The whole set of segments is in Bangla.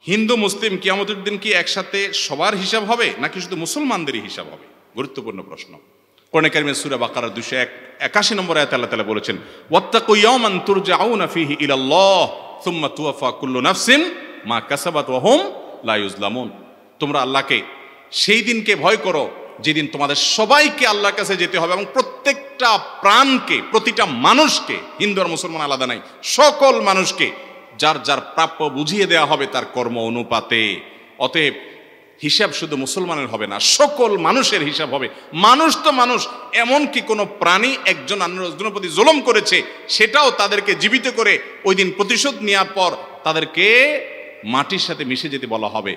হিন্দু মুসলিম কিয়ামতের দিন কি একসাথে সবার হিসাব হবে নাকি শুধু মুসলমানদেরই হিসাব হবে? গুরুত্বপূর্ণ প্রশ্ন। কোরআনে কারিমে সূরা বাকারা 281 নম্বর আয়াতে আল্লাহ তাআলা বলেছেন, ওয়াত্তাকু ইয়াওমান তুরজাউনা ফীহি ইলাল্লাহ সুম্মা তুওয়াফা কুল্লু নাফসিন মা কাসাবাত ওয়া হুম লা ইউজলামুন। তোমরা আল্লাহকে সেই দিনকে ভয় করো যেদিন তোমাদের সবাইকে আল্লাহর কাছে যেতে হবে, এবং প্রত্যেকটা প্রাণকে, প্রতিটা মানুষকে, হিন্দু আর মুসলমান আলাদা নাই, সকল মানুষকে যার যার প্রাপ্য বুঝিয়ে দেওয়া হবে তার কর্ম অনুপাতে। অতএব হিসাব শুধু মুসলমানের হবে না, সকল মানুষের হিসাব হবে। মানুষ তো মানুষ, এমনকি কোনো প্রাণী একজন অন্যজনের প্রতি জুলুম করেছে সেটাও তাদেরকে জীবিত করে ওই দিন প্রতিশোধ নেওয়ার পর তাদেরকে মাটির সাথে মিশে যেতে বলা হবে।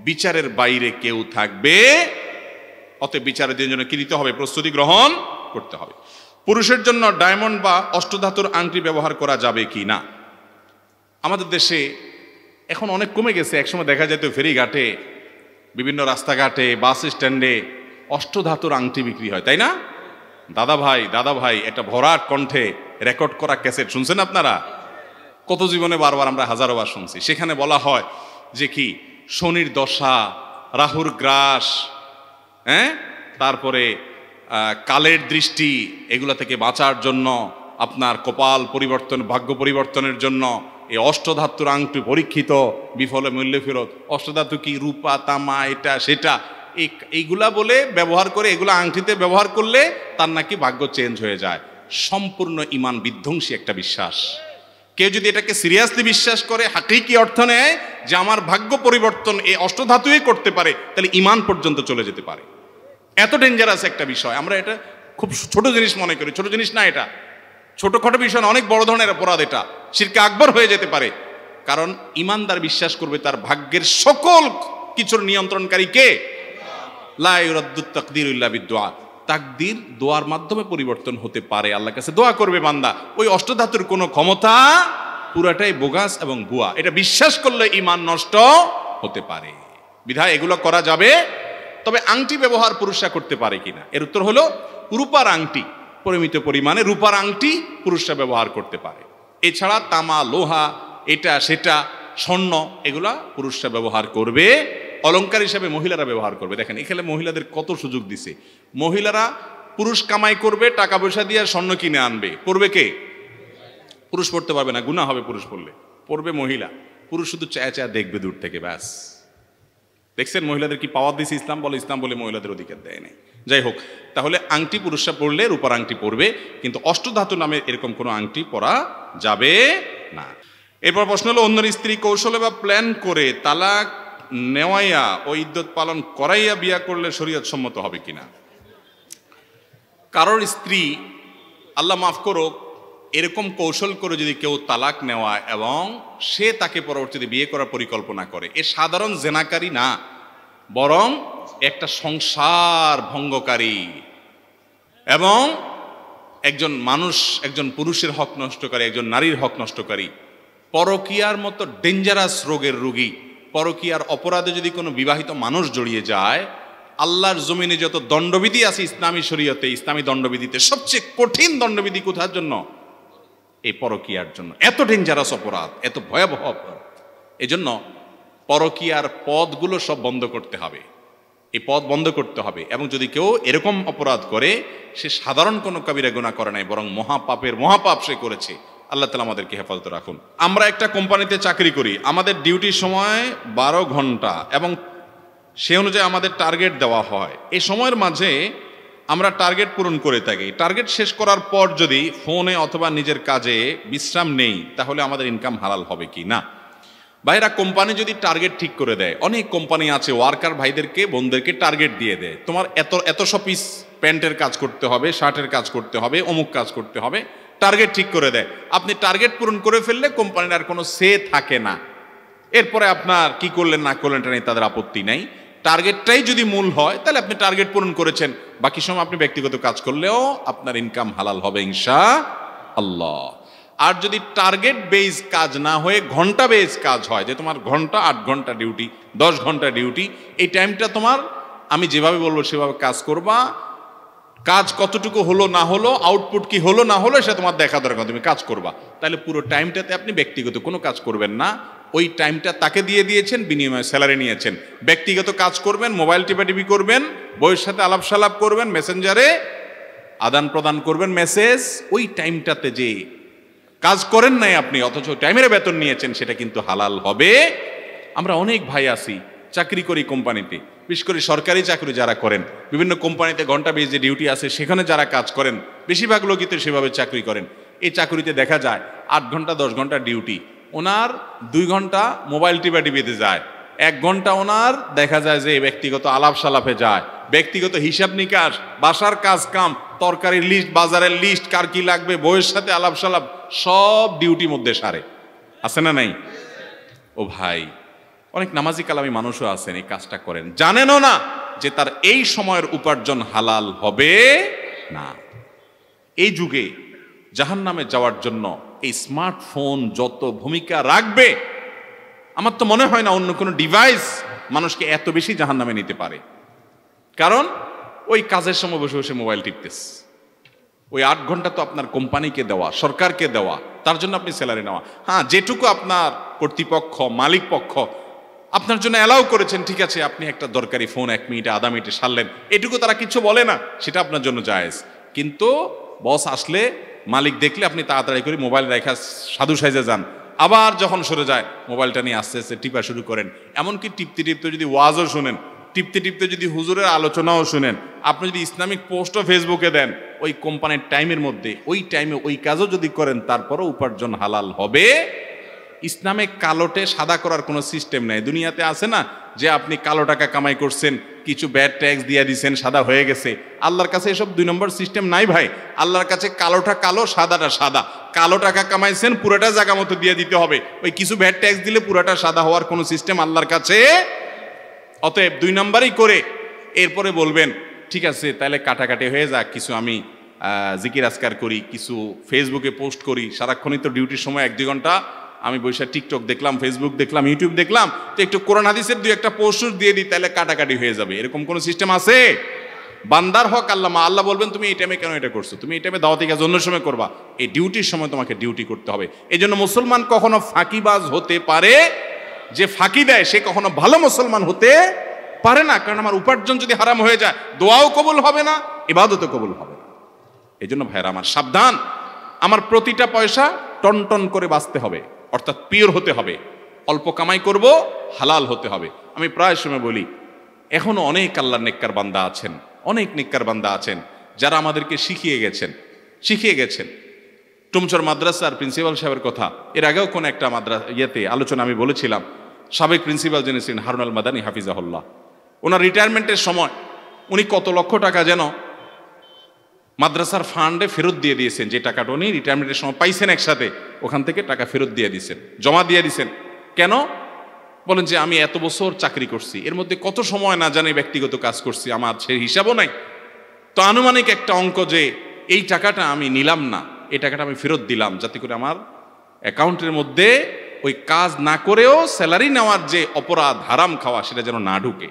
বিচারের বাইরে কেউ থাকবে। অতএব বিচারের দিনের জন্য কি দিতে হবে? প্রস্তুতি গ্রহণ করতে হবে। পুরুষের জন্য ডায়মন্ড বা অষ্টধাতুর আংটি ব্যবহার করা যাবে কি না? আমাদের দেশে এখন অনেক কমে গেছে। একসময় দেখা যেত ফেরিঘাটে, বিভিন্ন রাস্তাঘাটে, বাস স্ট্যান্ডে অষ্টধাতুর আংটি বিক্রি হয়, তাই না? দাদা ভাই একটা ভরাট কণ্ঠে রেকর্ড করা ক্যাসেট শুনছেন আপনারা? কত জীবনে বারবার আমরা হাজারো বার শুনছি। সেখানে বলা হয় যে কি শনির দশা, রাহুর গ্রাস, তারপরে কালের দৃষ্টি, এগুলা থেকে বাঁচার জন্য, আপনার কপাল পরিবর্তন, ভাগ্য পরিবর্তনের জন্য এই অষ্টধাতুর আংটি পরীক্ষিত, বিফলে মূল্য ফেরত। অষ্টধাতু কি? রূপা, তামা, এটা সেটা, এইগুলা বলে ব্যবহার করে, এগুলা আংটিতে ব্যবহার করলে তার নাকি ভাগ্য চেঞ্জ হয়ে যায়। সম্পূর্ণ ইমান বিধ্বংসী একটা বিশ্বাস। কেউ যদি এটাকে সিরিয়াসলি বিশ্বাস করে, হাকিকি অর্থ নেয় যে আমার ভাগ্য পরিবর্তন এই অষ্টধাতুই করতে পারে, তাহলে ইমান পর্যন্ত চলে যেতে পারে। এত ডেঞ্জারাস একটা বিষয়। আমরা এটা খুব ছোট জিনিস মনে করি। ছোট জিনিস না এটা, ছোটখাটো বিষয় না, অনেক বড় ধরনের অপরাধ। এটা শিরকে আকবর হয়ে যেতে পারে। কারণ ইমানদার বিশ্বাস করবে তার ভাগ্যের সকল কিছুর নিয়ন্ত্রণকারী কে? লা ইউরাদ্দু তাকদীরু ইল্লা বিদ্দুআ। তাকদীর দোয়ার মাধ্যমে পরিবর্তন হতে পারে। আল্লাহর কাছে দোয়া করবে বান্দা। ওই অষ্টধাতুর কোনো ক্ষমতা, পুরাটাই বোগাস এবং ভুয়া। এটা বিশ্বাস করলে ইমান নষ্ট হতে পারে। বিধায় এগুলো করা যাবে। তবে আংটি ব্যবহার পুরুষরা করতে পারে কিনা, এর উত্তর হলো রূপার আংটি, পরিমিত পরিমাণে রূপার আংটি পুরুষরা ব্যবহার করতে পারে। এছাড়া তামা, লোহা, এটা সেটা, স্বর্ণ, এগুলা পুরুষরা ব্যবহার করবে। অলংকার হিসাবে মহিলারা ব্যবহার করবে। দেখেন এখানে মহিলাদের কত সুযোগ দিছে। মহিলারা পুরুষ কামাই করবে, টাকা পয়সা দিয়ে স্বর্ণ কিনে আনবে। পড়বে কে? পুরুষ পড়তে পারবে না, গুনাহ হবে পুরুষ পড়লে। পড়বে মহিলা। পুরুষ শুধু চায়া চায়া দেখবে দূর থেকে, ব্যাস। দেখছেন মহিলাদের কি পাওয়ার দিছে ইসলাম? বলে ইসলাম বলে মহিলাদের অধিকার দেয় নাই। যাই হোক, তাহলে আংটি পুরুষরা পড়লে রূপার আংটি পরবে, কিন্তু অষ্টধাতু নামে এরকম কোনো আংটি পরা যাবে না। এরপর প্রশ্ন হলো, অন্যের স্ত্রী কৌশলে বা প্ল্যান করে তালাক নেওয়াইয়া ও ইদ্যত পালন করাইয়া বিয়া করলে শরীয়ত সম্মত হবে কিনা? কারোর স্ত্রী, আল্লাহ মাফ করুক, এরকম কৌশল করে যদি কেউ তালাক নেওয়া এবং সে তাকে পরবর্তীতে বিয়ে করার পরিকল্পনা করে, এ সাধারণ জেনাকারী না, বরং একটা সংসার ভঙ্গকারী এবং একজন মানুষ, একজন পুরুষের হক নষ্টকারী, একজন নারীর হক নষ্টকারী, পরকীয়ার মতো ডেঞ্জারাস রোগের রোগী। পরকীয়ার অপরাধে যদি কোনো বিবাহিত মানুষ জড়িয়ে যায়, আল্লাহর জমিনে যত দণ্ডবিধি আছে ইসলামী শরীয়তে, ইসলামী দণ্ডবিধিতে সবচেয়ে কঠিন দণ্ডবিধি কোথার জন্য? এই পরকীয়ার জন্য। এত ডেঞ্জারাস অপরাধ, এত ভয়াবহ অপরাধ। এজন্য পরকীয়ার পদগুলো সব বন্ধ করতে হবে। এই পদ বন্ধ করতে হবে। এবং যদি কেউ এরকম অপরাধ করে, সে সাধারণ কোনো কবিরা গুনাহ করে নাই, বরং মহাপাপের মহাপাপ সে করেছে। আল্লাহ তাআলা আমাদেরকে হেফাজত রাখুন। আমরা একটা কোম্পানিতে চাকরি করি। আমাদের ডিউটির সময় 12 ঘন্টা এবং সে অনুযায়ী আমাদের টার্গেট দেওয়া হয়। এই সময়ের মাঝে আমরা টার্গেট পূরণ করে থাকি। টার্গেট শেষ করার পর যদি ফোনে অথবা নিজের কাজে বিশ্রাম নেই, তাহলে আমাদের ইনকাম হালাল হবে কি না? ভাইরা, কোম্পানি যদি টার্গেট ঠিক করে দেয়, অনেক কোম্পানি আছে ওয়ার্কার ভাইদেরকে, বোনদেরকে টার্গেট দিয়ে দেয়, তোমার এতশো পিস প্যান্টের কাজ করতে হবে, শার্টের কাজ করতে হবে, অমুক কাজ করতে হবে, টার্গেট ঠিক করে দেয়। আপনি টার্গেট পূরণ করে ফেললে কোম্পানির আর কোনো সে থাকে না। এরপরে আপনার কি করলেন না করলেন এটা নিয়ে তাদের আপত্তি নাই। টার্গেটটাই যদি মূল হয়, তাহলে আপনি টার্গেট পূরণ করেছেন, বাকি সময় আপনি ব্যক্তিগত কাজ করলেও আপনার ইনকাম হালাল হবে ইনশাআল্লাহ। আর যদি টার্গেট বেজ কাজ না হয়ে ঘন্টা বেজ কাজ হয়, যে তোমার ঘন্টা 8 ঘন্টা ডিউটি, 10 ঘন্টা ডিউটি, এই টাইমটা তোমার আমি যেভাবে বলবো সেভাবে কাজ করবা, কাজ কতটুকু হলো না হলো, আউটপুট কি হলো না হলো, সেটা তোমার দেখা দরকার, তুমি কাজ করবা। তাহলে পুরো টাইমটাতে আপনি ব্যক্তিগত কোনো কাজ করবেন না, ওই টাইমটা তাকে দিয়ে দিয়েছেন, বিনিময়ে স্যালারি নিয়েছেন। ব্যক্তিগত কাজ করবেন, মোবাইল টিপাটিপি করবেন, বইয়ের সাথে আলাপ সালাপ করবেন, মেসেঞ্জারে আদান প্রদান করবেন মেসেজ, ওই টাইমটাতে যে কাজ করেন নাই আপনি অথচ টাইমের বেতন নিয়েছেন, সেটা কিন্তু হালাল হবে। আমরা অনেক ভাই আছি, চাকরি করি কোম্পানিতে, বিশেষ করে সরকারি চাকরি যারা করেন, বিভিন্ন কোম্পানিতে ঘন্টা বেজ যে ডিউটি আছে সেখানে যারা কাজ করেন, বেশিরভাগ লোকই তো সেভাবে চাকরি করেন। এই চাকরিতে দেখা যায় 8 ঘন্টা 10 ঘন্টা ডিউটি, ওনার 2 ঘন্টা মোবাইল টিপাটিপিতে যায়, 1 ঘন্টা ওনার দেখা যায় যে ব্যক্তিগত আলাপ সালাপে যায়, ব্যক্তিগত হিসাব নিকাশ, বাসার কাজ কাম, তরকারির লিস্ট, বাজারের লিস্ট, কার কি লাগবে, বইয়ের সাথে আলাপ সালাপ, সব ডিউটি মধ্যে সারে। আছে না নাই? ও ভাই, অনেক নামাজি কালামি মানুষও আছেন এই কাজটা করেন, জানেনও না যে তার এই সময়ের উপার্জন হালাল হবে না। এই যুগে জাহান্নামে যাওয়ার জন্য এই স্মার্টফোন যত ভূমিকা রাখবে, আমার তো মনে হয় না অন্য কোনো ডিভাইস মানুষকে এত বেশি জাহান্নামে নিতে পারে। কারণ ওই কাজের সময় বসে বসে মোবাইল টিপতেছে, ওই 8 ঘন্টা তো আপনার কোম্পানিকে দেওয়া, সরকারকে দেওয়া, তার জন্য আপনি স্যালারি নেওয়া। হ্যাঁ, যেটুকু আপনার কর্তৃপক্ষ, মালিক পক্ষ আপনার জন্য অ্যালাউ করেছেন, ঠিক আছে, আপনি একটা দরকারি ফোন 1 মিনিটে আধা মিনিটে সারলেন, এটুকু তারা কিছু বলে না, সেটা আপনার জন্য জায়েজ। কিন্তু বস আসলে, মালিক দেখলে আপনি তাড়াতাড়ি করে মোবাইল রেখা সাধু সাইজে যান, আবার যখন সরে যায় মোবাইলটা নিয়ে আস্তে আস্তে টিপা শুরু করেন। এমনকি টিপতে টিপতে যদি ওয়াজও শুনেন, টিপতে টিপতে যদি হুজুরের আলোচনাও শুনেন, আপনি যদি ইসলামিক পোস্টও ফেসবুকে দেন, ওই কোম্পানির টাইমের মধ্যে ওই টাইমে ওই কাজও যদি করেন, তারপরও উপার্জন হালাল হবে। ইসলামে কালোটে সাদা করার কোনো সিস্টেম নেই। দুনিয়াতে আছে না যে আপনি কালো টাকা কামাই করছেন, কিছু ব্যাড ট্যাক্স দিয়ে দিচ্ছেন, সাদা হয়ে গেছে। আল্লাহর কাছে এসব 2 নম্বর সিস্টেম নাই ভাই। আল্লাহর কাছে কালোটা কালো, সাদাটা সাদা। কালো টাকা কামাইছেন, পুরোটা জায়গা মতো দিয়ে দিতে হবে, ওই কিছু ব্যাড ট্যাক্স দিলে পুরোটা সাদা হওয়ার কোনো সিস্টেম আল্লাহর কাছে। অতএব 2 নম্বরই করে এরপরে বলবেন ঠিক আছে তাহলে কাটাকাটি হয়ে যাক, কিছু আমি জিকির আজকার করি, কিছু ফেসবুকে পোস্ট করি, সারাক্ষণই তো ডিউটির সময় 1-2 ঘন্টা আমি বসে টিকটক দেখলাম, ফেসবুক দেখলাম, ইউটিউব দেখলাম, তো একটু কোরআন হাদিসের 2-1টা পোস্ট দিয়ে দিই, তাহলে কাটাকাটি হয়ে যাবে, এরকম কোনো সিস্টেম আছে? বান্দার হক আল্লাহ, আল্লাহ বলবেন তুমি এই টাইমে কেন এটা করছো, তুমি এই টাইমে দাওয়াতি কাজ অন্য সময় করবা, এই ডিউটির সময় তোমাকে ডিউটি করতে হবে। এই জন্য মুসলমান কখনো ফাঁকিবাজ হতে পারে, যে ফাঁকি দেয় সে কখনো ভালো মুসলমান হতে পারে না। কারণ আমার উপার্জন যদি হারাম হয়ে যায়, দোয়াও কবুল হবে না, ইবাদতও কবুল হবে না। এই জন্য ভাইরা আমার সাবধান, আমার প্রতিটা পয়সা টন করে বাঁচতে হবে, অর্থাৎ পিওর হতে হবে, অল্প কামাই করব, হালাল হতে হবে। আমি প্রায় সময় বলি, এখনো অনেক আল্লাহর নেককার বান্দা আছেন, অনেক নেককার বান্দা আছেন যারা আমাদেরকে শিখিয়ে গেছেন। টুমচর মাদ্রাসার প্রিন্সিপাল সাহেবের কথা এর আগেও কোন একটা আলোচনা আমি বলেছিলাম। সাবেক প্রিন্সিপাল যিনি ছিলেন হারুন আল মাদানী হাফিজাহুল্লাহ, ওনার রিটায়ারমেন্টের সময় উনি কত লক্ষ টাকা যেন মাদ্রাসার ফান্ডে ফেরত দিয়ে দিয়েছেন, যে টাকাটা উনি রিটায়ারমেন্টের সময় পাইছেন একসাথে, ওখান থেকে টাকা ফেরত দিয়ে দিয়েছেন, জমা দিয়ে দিয়েছেন। কেন? বলেন যে আমি এত বছর চাকরি করছি, এর মধ্যে কত সময় না জানি ব্যক্তিগত কাজ করছি, আমার সে হিসাবও নাই, তো আনুমানিক একটা অঙ্ক যে এই টাকাটা আমি নিলাম না, এই টাকাটা আমি ফেরত দিলাম, যাতে করে আমার অ্যাকাউন্টের মধ্যে ওই কাজ না করেও স্যালারি নেওয়ার যে অপরাধ, হারাম খাওয়া, সেটা যেন না ঢুকে।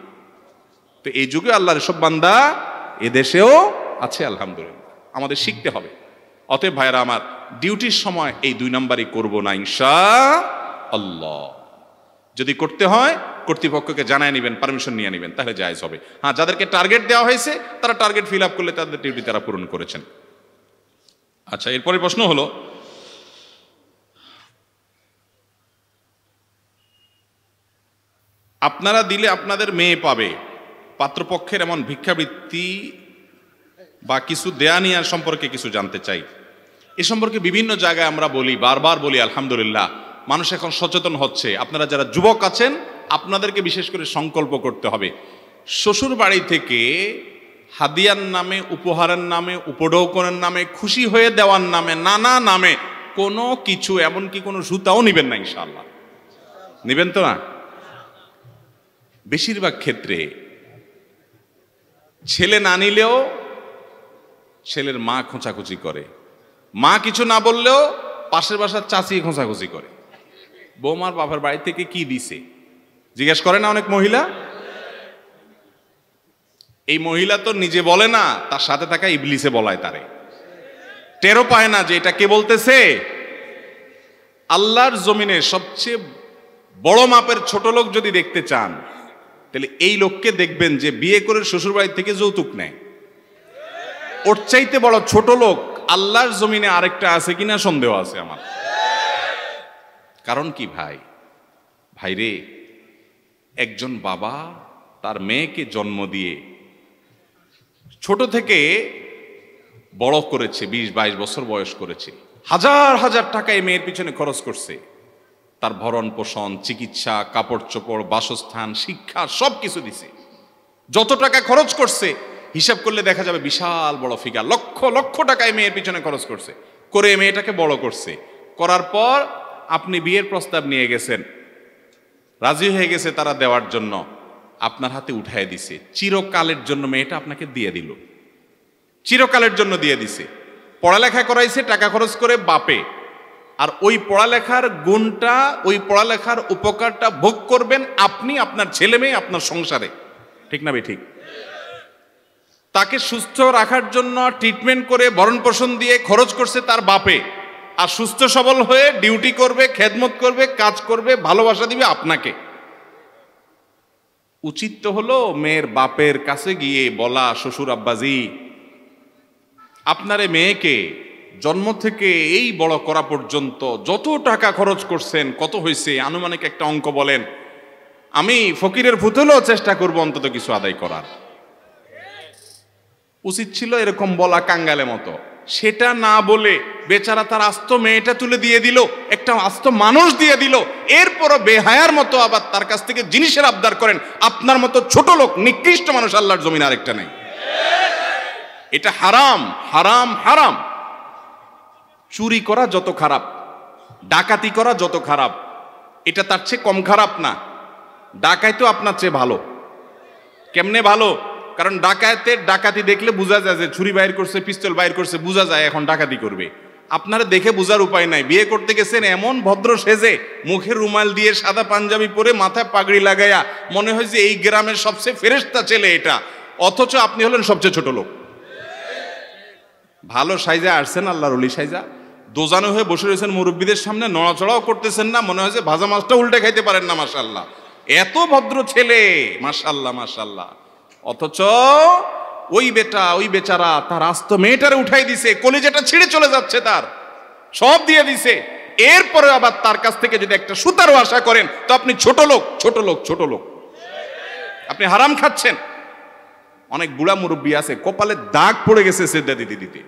তো এই যুগে আল্লাহর সব বান্দা এদেশেও আছে, আলহামদুলিল্লাহ, আমাদের শিখতে হবে। অতএব ভাইরা আমার, ডিউটির সময় এই 2 নাম্বারই করব না ইনশাআল্লাহ। যদি করতে হয় কর্তৃপক্ষকে জানায় নেবেন, পারমিশন নিয়ে নেবেন, তাহলে জায়েজ হবে। হ্যাঁ, যাদেরকে টার্গেট দেওয়া হয়েছে তারা টার্গেট ফিল আপ করলে তাদের ডিউটি তারা পূরণ করেছেন। আচ্ছা, এরপরে প্রশ্ন হলো, আপনারা দিলে আপনাদের মেয়ে পাবে, পাত্রপক্ষের এমন ভিক্ষাবৃত্তি বা কিছু দেয়া নেয়ার সম্পর্কে কিছু জানতে চাই। এ সম্পর্কে বিভিন্ন জায়গায় আমরা বলি, বারবার বলি, আলহামদুলিল্লাহ মানুষ এখন সচেতন হচ্ছে। আপনারা যারা যুবক আছেন, আপনাদেরকে বিশেষ করে সংকল্প করতে হবে, শ্বশুর বাড়ি থেকে হাদিয়ার নামে, উপহারের নামে, উপঢৌকনের নামে, খুশি হয়ে দেওয়ার নামে, নানা নামে কোনো কিছু, এমনকি কোনো জুতাও নিবেন না ইনশাআল্লাহ। নিবেন তো না? বেশিরভাগ ক্ষেত্রে ছেলে না নিলেও ছেলের মা খোঁচাখুচি করে, মা কিছু না বললেও পাশের বাসার চাচি খোঁচাখুচি করে, বৌমার বাবার বাড়ি থেকে কি দিছে জিজ্ঞেস করে না অনেক মহিলা। এই মহিলা তো নিজে বলে না, তার সাথে থাকা ইবলিসে বলায় তারে, টেরও পায় না যে এটা কে বলতেছে। আল্লাহর জমিনে সবচেয়ে বড় মাপের ছোট লোক যদি দেখতে চান তাহলে এই লোককে দেখবেন যে বিয়ে করে শ্বশুরবাড়ি থেকে যৌতুক নেয়। ওর চাইতে বড় ছোট লোক আল্লাহর জমিনে আরেকটা আছে কিনা সন্দেহ আছে আমার। কারণ কি ভাই, ভাইরে, একজন বাবা তার মেয়েকে জন্ম দিয়ে ছোট থেকে বড় করেছে, 20-22 বছর বয়স করেছে, হাজার হাজার টাকা এই মেয়ের পিছনে খরচ করছে, তার ভরণ পোষণ, চিকিৎসা, কাপড় চোপড়, বাসস্থান, শিক্ষা সব কিছু দিছে। যত টাকা খরচ করছে হিসাব করলে দেখা যাবে বিশাল বড় ফিগার, লক্ষ লক্ষ টাকা এই মেয়ের পিছনে খরচ করছে, করে মেয়েটাকে বড় করছে। করার পর আপনি বিয়ের প্রস্তাব নিয়ে গেছেন, রাজি হয়ে গেছে তারা দেওয়ার জন্য, আপনার হাতে উঠায় দিছে, চিরকালের জন্য মেয়েটা আপনাকে দিয়ে দিল, চিরকালের জন্য দিয়ে দিছে। পড়ালেখা করাইছে টাকা খরচ করে বাপে, আর ওই পড়ালেখার গুণটা, ওই পড়ালেখার উপকারটা ভোগ করবেন আপনি, আপনার ছেলে মেয়ে, আপনার সংসারে। ঠিক না ভাই? ঠিক। তাকে সুস্থ রাখার জন্য ট্রিটমেন্ট করে ভরণ পোষণ দিয়ে খরচ করছে তার বাপে, আর সুস্থ সবল হয়ে ডিউটি করবে, খেদমত করবে, কাজ করবে, ভালোবাসা দিবে আপনাকে। উচিত তো হলো মেয়ের বাপের কাছে গিয়ে বলা, শ্বশুর আব্বাজি, আপনার মেয়েকে জন্ম থেকে এই বড় করা পর্যন্ত যত টাকা খরচ করছেন কত হয়েছে আনুমানিক একটা অঙ্ক বলেন, আমি ফকিরের ভূত হলেও চেষ্টা করব অন্তত কিছু আদায় করার। উচিত ছিল এরকম বলা কাঙ্গালের মতো। সেটা না বলে বেচারা তার আস্ত মেয়েটা তুলে দিয়ে দিল, একটা আস্ত মানুষ দিয়ে দিল, এরপরও বেহায়ার মতো আবার তার কাছ থেকে জিনিসের আবদার করেন। আপনার মতো ছোট লোক, নিকৃষ্ট মানুষ আল্লাহর জমিনে আরেকটা নেই। এটা হারাম, হারাম, হারাম। চুরি করা যত খারাপ, ডাকাতি করা যত খারাপ, এটা তার চেয়ে কম খারাপ না। ডাকাই তো আপনার চেয়ে ভালো। কেমনে ভালো? কারণ ডাকাতের ডাকাতি দেখলে বোঝা যায় যে ছুরি বাইর করছে, পিস্তল বাইর করছে, বোঝা যায় এখন ডাকাতি করবে। আপনারা দেখে বোঝার উপায় নাই। বিয়ে করতে গেছেন এমন ভদ্র সেজে, মুখে রুমাল দিয়ে, সাদা পাঞ্জাবি পরে, মাথায় পাগড়ি লাগাইয়া, মনে হয় যে এই গ্রামের সবচেয়ে ফেরেশতা ছেলে এটা, অথচ আপনি হলেন সবচেয়ে ছোট লোক। ভালো সাইজা আসছেন, আল্লাহর ওলি সাইজা, দোজানো হয়ে বসে রয়েছেন মুরব্বীদের সামনে, নড়াচড়াও করতেছেন না, মনে হয় যে ভাজা মাছটা উল্টে খাইতে পারেন না। মাশাআল্লাহ, এত ভদ্র ছেলে, মাশাআল্লাহ, মাশাআল্লাহ। অথচ ওই বেটা, ওই বেচারা তার আস্ত মেয়েটারে উঠাই দিছে, কলিজাটা ছিঁড়ে চলে যাচ্ছে, তার সব দিয়ে দিছে। এরপরে আবার তার কাছ থেকে যদি একটা সুতারও আশা করেন তো আপনি ছোট লোক, ছোট লোক, ছোট লোক। আপনি হারাম খাচ্ছেন। অনেক বুড়া মুরব্বী আছে কপালে দাগ পড়ে গেছে সেজদা দিতে দিতে,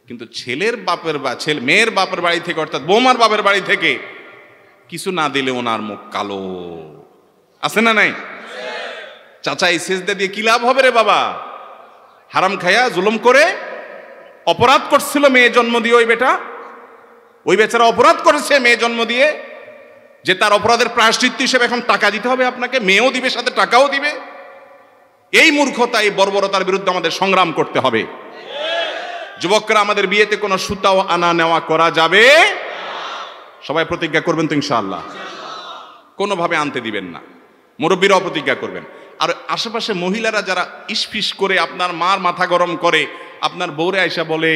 কিন্তু ছেলের বাপের বা ছেলে মেয়ের বাপের বাড়ি থেকে, অর্থাৎ বৌমার বাপের বাড়ি থেকে কিছু না দিলে ওনার মুখ কালো। আছে না নাই? চাচা এই সেজদা দিয়ে কি লাভ হবে রে বাবা? হারাম খায়া জুলুম করে অপরাধ করছিল মেয়ে জন্ম দিয়ে। ওই বেটা, ওই বেচারা অপরাধ করেছে মেয়ে জন্ম দিয়ে, যে তার অপরাধের প্রায়শ্চিত্ত হিসেবে এখন টাকা দিতে হবে আপনাকে, মেয়েও দিবে সাথে টাকাও দিবে। এই মূর্খতা, এই বর্বরতার বিরুদ্ধে আমাদের সংগ্রাম করতে হবে। যুবকরা, আমাদের বিয়েতে কোনো সুতাও আনা নেওয়া করা যাবে। সবাই প্রতিজ্ঞা করবেন তো ইনশাআল্লাহ? কোনোভাবে আনতে দিবেন না। মুরব্বীরাও প্রতিজ্ঞা করবেন। আর আশেপাশে মহিলারা যারা ইসফিস করে আপনার মার মাথা গরম করে, আপনার বউরে আয়সা বলে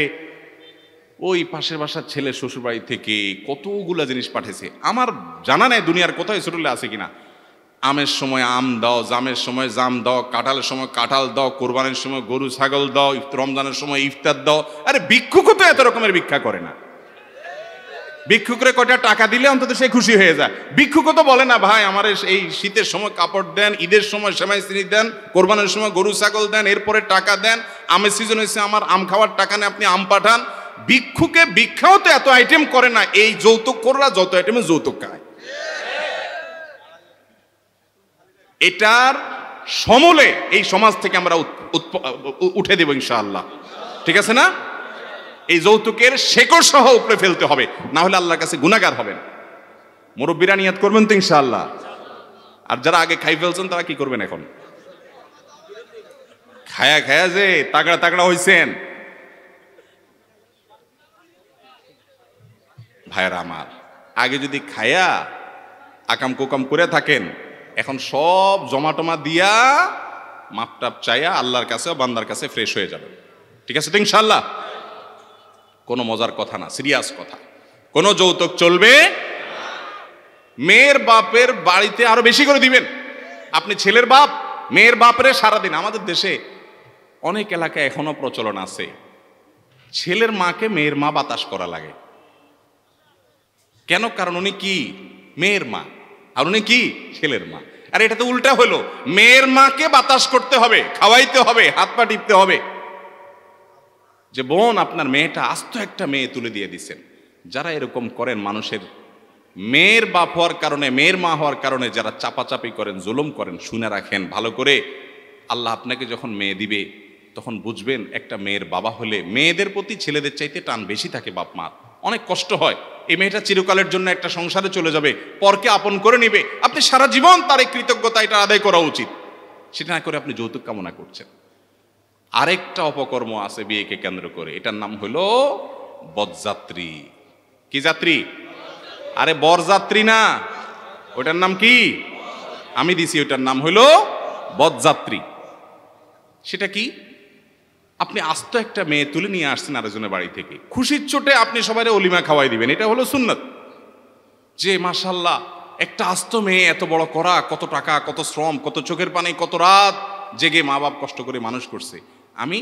ওই পাশের বাসার ছেলে শ্বশুরবাড়ি থেকে কতগুলা জিনিস পাঠিয়েছে, আমার জানা নাই দুনিয়ার কোথায় ছোটলে আছে কিনা। আমের সময় আম দাও, জামের সময় জাম দাও, কাঁঠালের সময় কাঁঠাল দাও, কোরবানের সময় গরু ছাগল দাও, রমজানের সময় ইফতার দাও। আরে ভিক্ষুকও তো এত রকমের ভিক্ষা করে না। ভিক্ষুকরে কটা টাকা দিলে অন্তত সে খুশি হয়ে যায়। ভিক্ষুকও তো বলে না, ভাই আমার এই শীতের সময় কাপড় দেন, ঈদের সময় সেমাই চিনি দেন, কোরবানের সময় গরু ছাগল দেন, এরপরে টাকা দেন, আমের সিজন হয়েছে আমার আম খাওয়ার টাকা নেই, আপনি আম পাঠান। ভিক্ষুকে ভিক্ষাও তো এত আইটেম করে না। এই যৌতুক কররা যত আইটেমে যৌতুক খায়, এটার সমূলে এই সমাজ থেকে আমরা উঠে দেব ইনশাআল্লাহ। ঠিক আছে না? এই যৌতুকের শেকড় সহ উপরে ফেলতে হবে, না হলে আল্লাহর কাছে গুনাহগার হবেন। মুরব্বীরা নিয়াত করবেন তো ইনশাআল্লাহ? আর যারা আগে খাই ফেলছেন তারা কি করবেন এখন? খায়া খায়া যে তাগড়া তাগড়া হইছেন, ভাইরা আমার, আগে যদি খায়া আকাম কোকাম করে থাকেন, এখন সব জমাটমা দিয়া মাপটাপ চাইয়া আল্লাহর কাছে, বান্দার কাছে ফ্রেশ হয়ে যাবে। ঠিক আছে তো ইনশাআল্লাহ? কোনো মজার কথা না, সিরিয়াস কথা। কোনো যৌতুক চলবে। মেয়ের বাপের বাড়িতে আরো বেশি করে দিবেন। আপনি ছেলের বাপ, মেয়ের বাপরে সারাদিন। আমাদের দেশে অনেক এলাকায় এখনো প্রচলন আছে, ছেলের মাকে মেয়ের মা বাতাস করা লাগে। কেন? কারণ উনি কি? মেয়ের মা, আর উনি কি? ছেলের মা। আর এটা তো উল্টা হলো, মেয়ের মাকে বাতাস করতে হবে, খাওয়াইতে হবে, হাত পা টিপতে হবে। যে বোন, আপনার মেয়েটা আস্ত একটা মেয়ে তুলে দিয়ে দিচ্ছেন। যারা এরকম করেন, মানুষের মেয়ের বাপ হওয়ার কারণে, মেয়ের মা হওয়ার কারণে যারা চাপাচাপি করেন, জুলুম করেন, শুনে রাখেন ভালো করে, আল্লাহ আপনাকে যখন মেয়ে দিবে তখন বুঝবেন একটা মেয়ের বাবা হলে মেয়েদের প্রতি ছেলেদের চাইতে টান বেশি থাকে বাপ মার। অনেক কষ্ট হয়। এই মেয়েটা চিরকালের জন্য একটা সংসারে চলে যাবে, পরকে আপন করে নিবে, আপনি সারা জীবন তার এই কৃতজ্ঞতা এটা আদায় করা উচিত। সেটা না করে আপনি যৌতুক কামনা করছেন। আরেকটা অপকর্ম আছে বিয়েকে কেন্দ্র করে, এটার নাম হলো বরযাত্রী। কি যাত্রী? আরে বরযাত্রী না, ওটার নাম কি? আমি দিছি, ওটার নাম হলো বরযাত্রী। সেটা কি? আপনি আস্ত একটা মেয়ে তুলে নিয়ে আসছেন আরেকজনের বাড়ি থেকে, খুশির চোটে আপনি সবাই অলিমা খাওয়াই দিবেন, এটা হলো সুন্নত। যে মাশাআল্লাহ একটা আস্ত মেয়ে, এত বড় করা, কত টাকা, কত শ্রম, কত চোখের পানি, কত রাত জেগে মা বাপ কষ্ট করে মানুষ করছে, আমি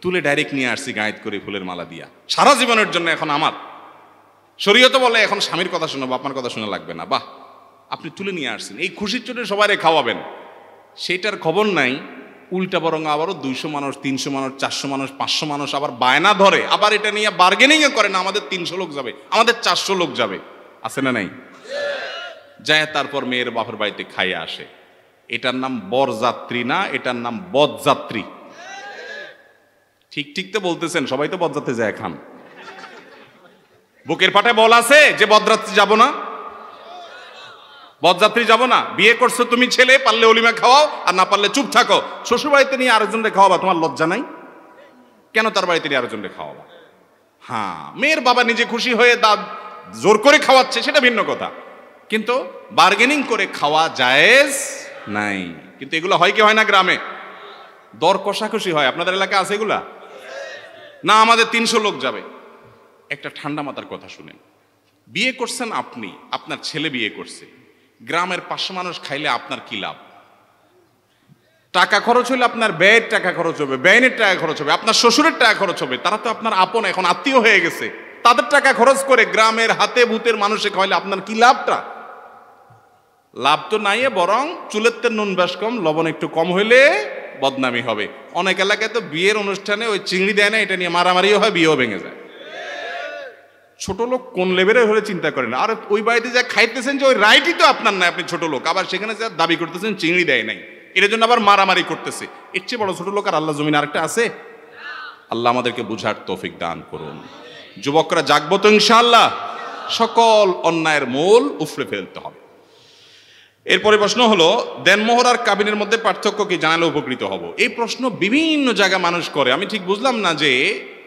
তুলে ডাইরেক্ট নিয়ে আসছি গায়েত করে ফুলের মালা দিয়া, সারা জীবনের জন্য এখন আমার। শরীয়ত বলে এখন স্বামীর কথা শোনো, বাপমার কথা শোনা লাগবে না। বাহ, আপনি তুলে নিয়ে আসছেন, এই খুশির চোটে সবাই খাওয়াবেন, সেইটার খবর নাই। উল্টা বরং আবারও 200 মানুষ, 300 মানুষ, 400 মানুষ, 500 মানুষ আবার বায়না ধরে, আবার এটা নিয়ে বার্গেনিংও করে, না আমাদের 300 লোক যাবে, আমাদের 400 লোক যাবে, আছে না নাই? যায় তারপর মেয়ের বাপের বাড়িতে খাইয়ে আসে। এটার নাম বরযাত্রী না, এটার নাম বদযাত্রী। ঠিক ঠিক তো বলতেছেন, সবাই তো বদযাত্রী যায় খান। বুকের পাটায় বল আছে যে বদযাত্রী যাব না? বদযাত্রী যাব না? বিয়ে করছো তুমি ছেলে, পারলে অলিমা খাওয়াও, আর না পারলে চুপ থাকো। শ্বশুর বাড়িতে নিয়ে আরেকজনকে খাওয়াবা, তোমার লজ্জা নাই? কেন তার বাড়িতে নিয়ে আরেকজনকে খাওয়াবা? হ্যাঁ, মেয়ের বাবা নিজে খুশি হয়ে জোর করে খাওয়াচ্ছে, সেটা ভিন্ন কথা, কিন্তু বার্গেনিং করে খাওয়া জায়েজ নাই। কিন্তু এগুলো হয় কি হয় না গ্রামে? দর কষাকষি হয়। আপনাদের এলাকায় আছে এগুলা? না, আমাদের 300 লোক যাবে। একটা ঠান্ডা মাথার কথা শুনেন, বিয়ে করছেন আপনি, আপনার ছেলে বিয়ে করছে, গ্রামের 500 মানুষ খাইলে আপনার কি লাভ? টাকা খরচ হলে আপনার ব্যয়ের টাকা খরচ হবে, ব্যয়ের টাকা খরচ হবে, আপনার শ্বশুরের টাকা খরচ হবে, তারা তো আপনার আপন, এখন আত্মীয় হয়ে গেছে, তাদের টাকা খরচ করে গ্রামের হাতে ভূতের মানুষে খাওয়াইলে আপনার কি লাভটা? লাভ তো নাই, বরং চুলের তেল নুন বেশ কম, লবণ একটু কম হইলে বদনামি হবে। অনেক এলাকায় তো বিয়ের অনুষ্ঠানে ওই চিংড়ি দেয় না, এটা নিয়ে মারামারিও হয়, বিয়েও ভেঙে যায়। ছোট লোক কোন লেভেলের হলে চিন্তা করেন। আর ওই বাড়িতে যা খাইতেছেন, যে ওই রাইটই তো আপনার নাই, আপনি ছোট লোক, আবার সেখানে যা দাবি করতেছেন চিংড়ি দেয় নাই, এর জন্য আবার মারামারি করতেছে। এর চেয়ে বড় ছোট লোক আর আল্লাহ জমিন আরেকটা আছে? আল্লাহ আমাদেরকে বুঝার তৌফিক দান করুন। যুবকরা জাগবো তো ইনশাআল্লাহ। সকল অন্যায়ের মূল উফরে ফেলতে হবে। এরপরে প্রশ্ন হলো, দেনমোহর আর কাবিনের মধ্যে পার্থক্য কি জানালে উপকৃত হব। এই প্রশ্ন বিভিন্ন জায়গায় মানুষ করে, আমি ঠিক বুঝলাম না যে